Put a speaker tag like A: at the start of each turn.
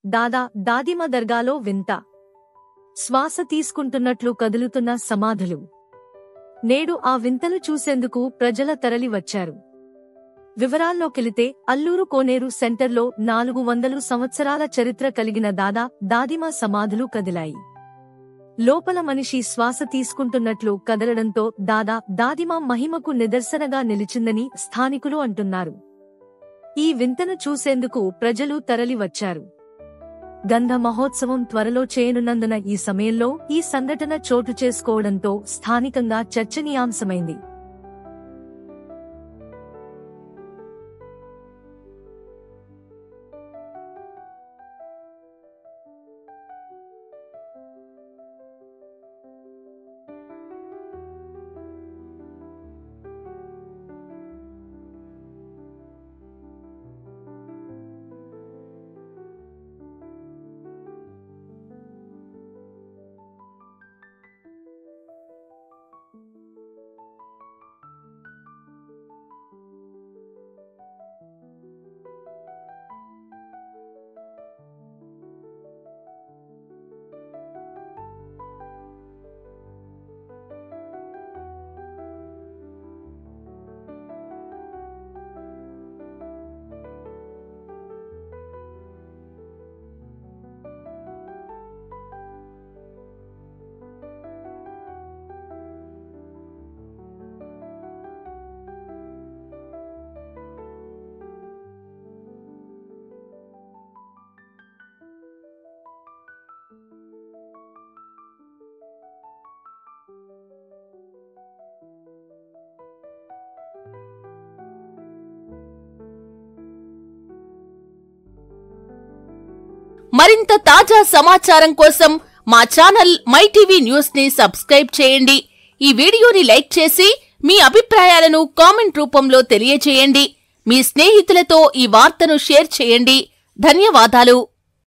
A: దాదా దాదిమ దర్గాలో వింత. శ్వాస తీసుకుంటున్నట్లు కదులుతున్న సమాధులు. నేడు ఆ వింతలు చూసేందుకు ప్రజల తరలి వచ్చారు. వివరాల్లోకెళితే అల్లూరు కోనేరు సెంటర్లో 400 సంవత్సరాల చరిత్ర కలిగిన దాదా దాదిమ సమాధులు కదిలాయి. లోపల మనిషి శ్వాస తీసుకుంటున్నట్లు కదలడంతో దాదా దాదిమ మహిమకు నిదర్శనగా నిలిచిందని స్థానికులు అంటున్నారు. ఈ వింతను చూసేందుకు ప్రజలు తరలి వచ్చారు. గంధ మహోత్సవం త్వరలో చేయనున్నందున ఈ సమయంలో ఈ సంఘటన చోటు చేసుకోవడంతో స్థానికంగా చర్చనీయాంశమైంది.
B: మరింత తాజా సమాచారం కోసం మా ఛానల్ మైటీవీ న్యూస్ ని సబ్స్క్రైబ్ చేయండి. ఈ వీడియోని లైక్ చేసి మీ అభిప్రాయాలను కామెంట్ రూపంలో తెలియజేయండి. మీ స్నేహితులతో ఈ వార్తను షేర్ చేయండి. ధన్యవాదాలు.